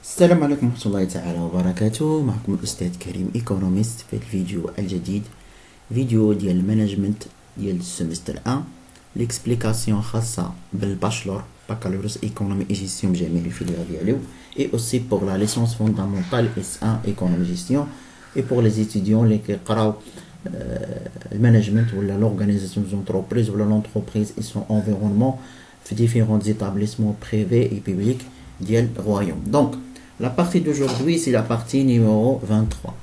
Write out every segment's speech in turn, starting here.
السلام عليكم ورحمة الله تعالى وبركاته. معكم الأستاذ كريم ايكونوميست في الفيديو الجديد، فيديو ديال المانجمنت ديال السمستر 1، ليكسبليكاسيون خاصة بالباشلور بكالوريوس ايكونومي اي جيستيون بجميع الفيليير ديالو، اي اوسي بوغ لا ليسونس فوندامونتال اس 1 ايكونومي جيستيون، اي بوغ لي زيتيديون اللي كيقراو المانجمنت ولا لورغانيزاسيون زونتربريز ولا لونتربريز اي سون انفيرونمون في ديفيرونت établissements privés et publics ديال الرويوم. دونك la partie d'aujourd'hui c'est la partie numéro 23.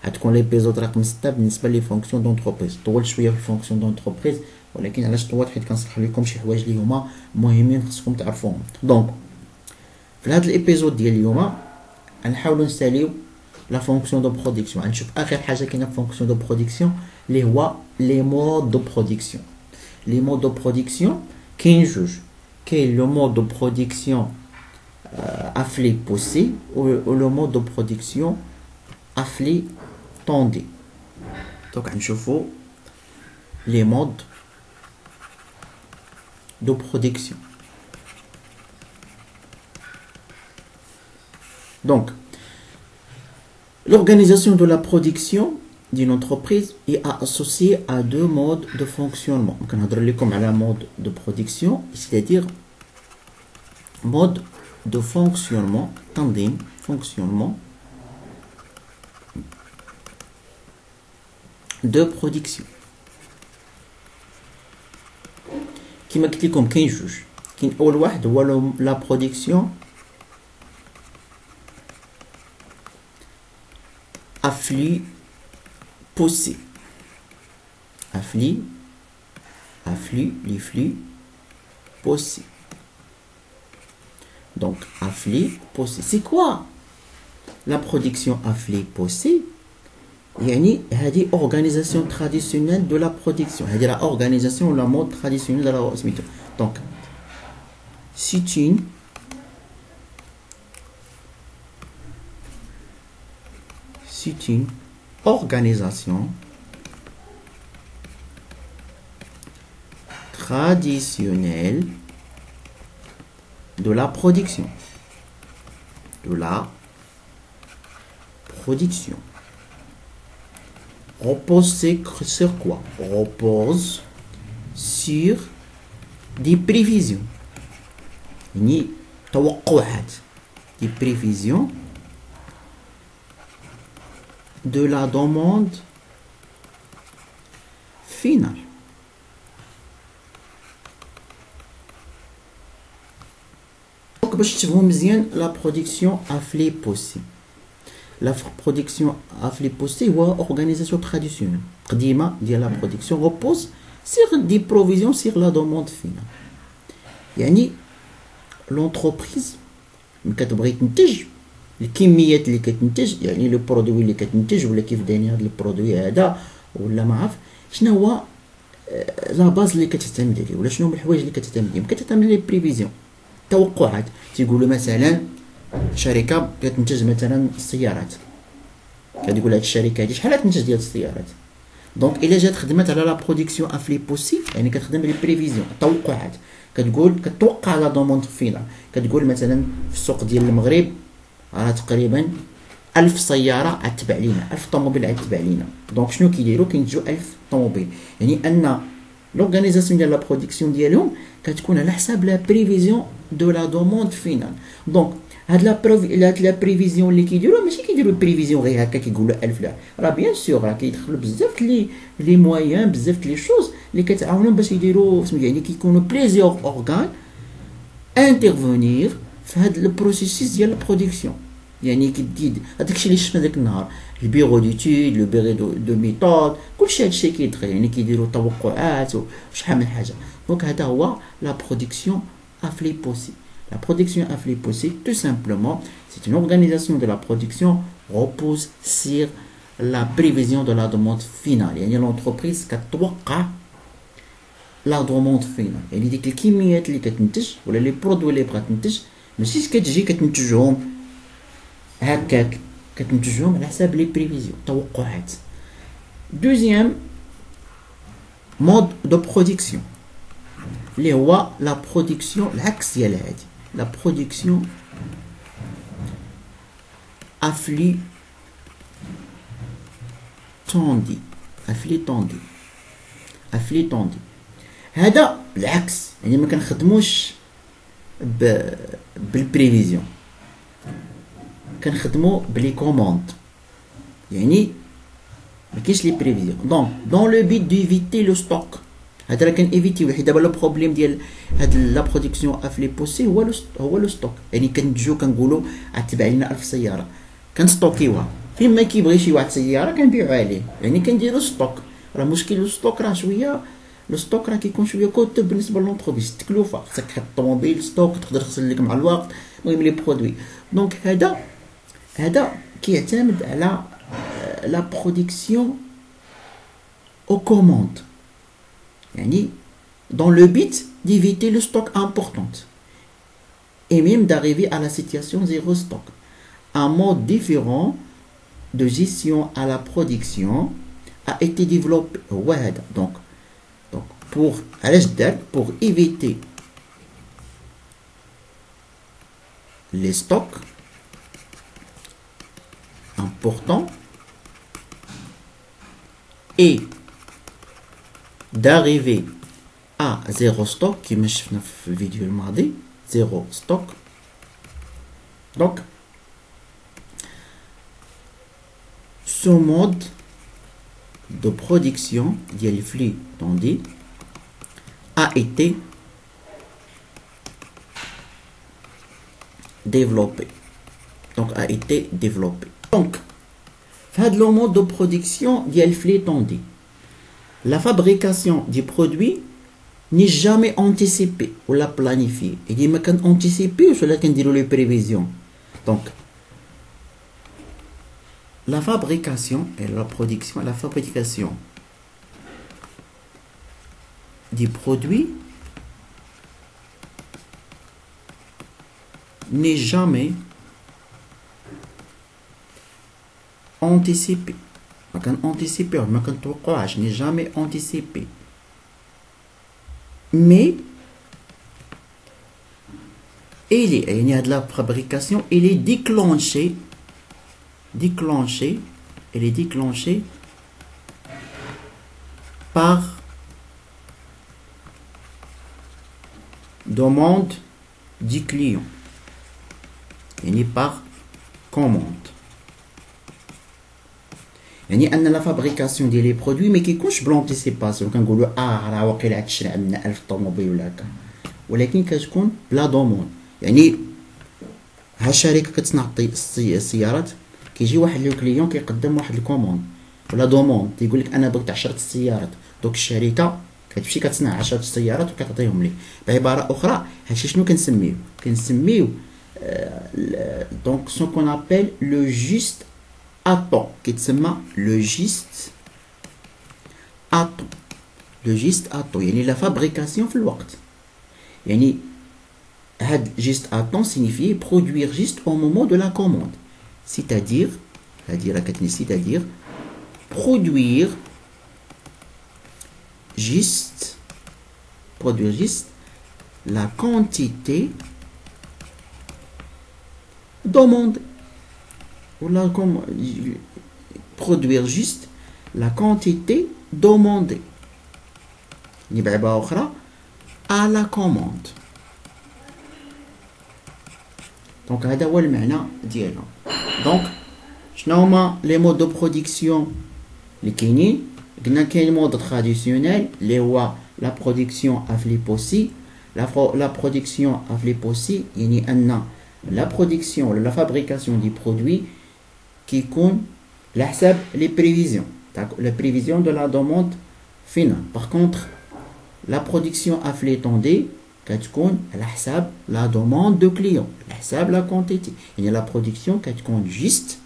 غتكون ليبيزود رقم 6 بالنسبه لي فونكسيون دونتربريز. طول شويه في الفونكسيون دونتربريز، ولكن علاش طولت؟ حيت كنشرح لكم شي حوايج اللي هما مهمين خصكم تعرفوهم. دونك في هذا الابيزود ديال اليوم غنحاولوا نساليو لا فونكسيون دو برودكسيون. غنشوف اخر حاجه كاينه في فونكسيون دو برودكسيون اللي هو لي مود دو برودكسيون. لي مود دو برودكسيون كاين جوج، كاين لو مود دو برودكسيون afflé poussé ou le mode de production afflé tendu. Donc on chauffe les modes de production. Donc l'organisation de la production d'une entreprise est associée à deux modes de fonctionnement. Donc on a comme à la mode de production, c'est-à-dire mode de fonctionnement tandem fonctionnement de production. كما قلت لكم كاين جوج، كاين اول واحد هو لا برودكسيون افلي بوسي. افلي لي فلي بوسي. Donc, afflé, poussé. C'est quoi la production afflée, poussée? يعني هذه organisation traditionnelle de la production. هذه la organisation ou la mode traditionnelle de la production. Donc, c'est une organisation traditionnelle de la production. De la production. Repose sur quoi? Repose sur des prévisions. يعني توقعات. Des prévisions de la demande finale. باش تفهموا مزيان لا برودكسيون افلي بوسي. لا برودكسيون افلي بوسي هو اورغانيزاسيون تراديسيونيل قديمه ديال لا برودكسيون روبوز سيغ دي بروفيزيون سيغ لا دوموند فينال. يعني لونتربريز ملي كتبغي تنتج الكميات اللي كتنتج، يعني لو برودوي اللي كتنتج ولا كيف داير هذا البرودوي هذا ولا ما عرف شنو هو لا باز اللي كتعتمد عليه ولا شنو هما الحوايج اللي كتعتمد عليهم. كتعتمد على لي بريفيزيون توقعات. تيقولوا مثلا شركه كتنتج مثلا السيارات، كتقول هاد الشركه هادي شحال تنتج ديال السيارات. دونك الا جات خدمت على لا برودكسيون افلي بوسي، يعني كتخدم لي بريفيزيون توقعات. كتوقع لا دوموند فينال. كتقول مثلا في السوق ديال المغرب راه تقريبا 1000 سياره غتباع لينا، 1000 طوموبيل غتباع لينا. دونك شنو كيديروا؟ كينتجوا 1000 طوموبيل. يعني ان l'organisation de la production ديالهم كتكون على حساب لا بريفيزيون دو لا دوموند فينال. دونك هاد لا بريفيزيون اللي كيديروا ماشي كيديروا بريفيزيون غير هكا كيقولوا 1000 لا، راه بيان سور راه كيدخلوا بزاف لي مويان، بزاف لي شوز اللي كتعاونهم باش يديروا يعني كيكونوا بليزيور اورغان انترفونير في هاد البروسيسيس ديال البرودكسيون. يعني كدير هذاكشي اللي شفنا داك النهار، البيرو ديتود، لو بيرو دو ميثود، كلشي هادشي كيدخل. يعني كيديروا توقعات وشحال من حاجه. دونك هذا هو لا برودكسيون afflée poussée. La production afflée poussée, tout simplement, c'est une organisation de la production repose sur la prévision de la demande finale. يعني l'entreprise كتوقع لا دوموند فينال. يعني ديك الكميات اللي كتنتج ولا لي برودوي اللي بغات تنتج ماشي كتجي كتنتجهم هكاك، كتنتجهم على حساب لي بريفيزيون توقعات. دوزيام مود دو برودكسيون اللي هو لا برودكسيون العكس ديال هادي، لا برودكسيون afflux tendu. afflux tendu. afflux tendu. هذا بالعكس يعني ما كنخدموش بالبريفيزيون، كنخدمو بلي كوموند، يعني ما كاينش لي بريفيزيون. دونك دون لو بيت ديفيتي لو ستوك، هذا راه كان ايفيتي وحيد. دابا لو بروبليم ديال هاد لا برودكسيون افلي بوسي هو لو ستوك، يعني كنجيو كنقولوا غتباع لنا 1000 سياره كنستوكيوها، فين ما كيبغي شي واحد سياره كنبيعو عليه، يعني كنديرو ستوك. راه مشكل لو ستوك راه شويه، لو ستوك راه كيكون شويه كوتو بالنسبه للونتربريز، التكلفه خصك تحط الطوموبيل ستوك تقدر تغسل لك مع الوقت، المهم لي برودوي. دونك هذا كيعتمد على لا برودكسيون او كوموند، يعني dans le but d'éviter le stock important et même d'arriver à la situation zéro stock. Un mode différent de gestion à la production a été développé. Ouais, donc pour éviter les stocks importants et d'arriver à zéro stock, qui me شفنا في الفيديو الماضي zéro stock. Donc ce mode de production ديال flux tendu a été développé. Donc هذا le mode de production ديال flux tendu, la fabrication du produit n'est jamais anticipée ou la planifiée. Il dit mais quand anticiper ou cela qu'on dit les prévisions. Donc la fabrication et la production, la fabrication du produit n'est jamais anticipée. ما كان anticiper ما كان توقعش، n'est jamais anticipé. Mais il y a de la fabrication, il est déclenché par demande du client, يعني par commande. يعني ان لا فابريكاسيون ديال لي برودوي ما كيكونش بلونتيسيباسيون، كنقولوا راه واقيلا تشري عندنا 1000 طوموبيل ولا هكا، ولكن كتكون بلا دومون. يعني ها شركه كتصنع السيارات، كيجي واحد لو كليون كيقدم واحد الكوموند ولا دوموند، تيقول لك انا بغيت 10 السيارات، دوك الشركه كتمشي كتصنع 10 السيارات وكتعطيهم ليه. بعباره اخرى هادشي شنو كنسميو دونك سو كون ابل لو جوست attend كيتسمى لو جيست اتون. لو جيست اتون يعني لا فابريكاسيون في الوقت، يعني هاد جيست اتون سينيفي برودوير جيست au moment de la commande، c'est-à-dire هادي راه كتعني c'est-à-dire produire juste la quantité demandée. Voilà, comme produire juste la quantité demandée. بعبارة أخرى à la commande. Donc هذا هو المعنى ديالها. Donc شنو هما لي مود دو برودكسيون اللي كاينين؟ قلنا كاين مود تراديسيونيل اللي هو لا برودكسيون افلي بوسي. لا برودكسيون افلي بوسي يعني ان لا برودكسيون ولا لا فابريكاسيون دي برودوي كيكون على حساب لي بريفيزيون، la prévision de la demande finale. Par contre la production à flux tendu كتكون على حساب la demande de client، على حساب la quantité. يعني la production كتكون juste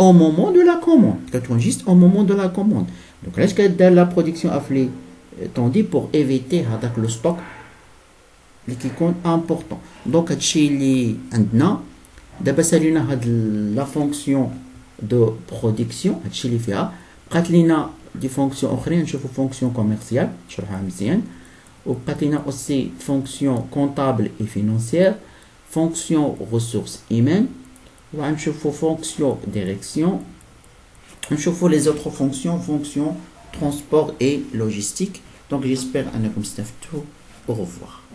au moment de la commande، كتكون juste au moment de la commande. donc علاش كدار la production à flux tendu pour éviter هذاك le stock اللي كيكون important. donc هادشي اللي عندنا دابا سالينا هاد لا فونكسيون دو برودكسيون، هادشي اللي فيها. بقات لينا دي فونكسيون اخرين، نشوفو فونكسيون كوميرسيال نشرحها مزيان، وبقات لينا اوسي فونكسيون كونطابل اي فينانسيير، فونكسيون ريسورس ايمان، ونشوفوا fonction direction, ونشوفوا les autres fonctions, fonctions transport et logistique. Donc j'espère أنكم استفدتوا. Au revoir.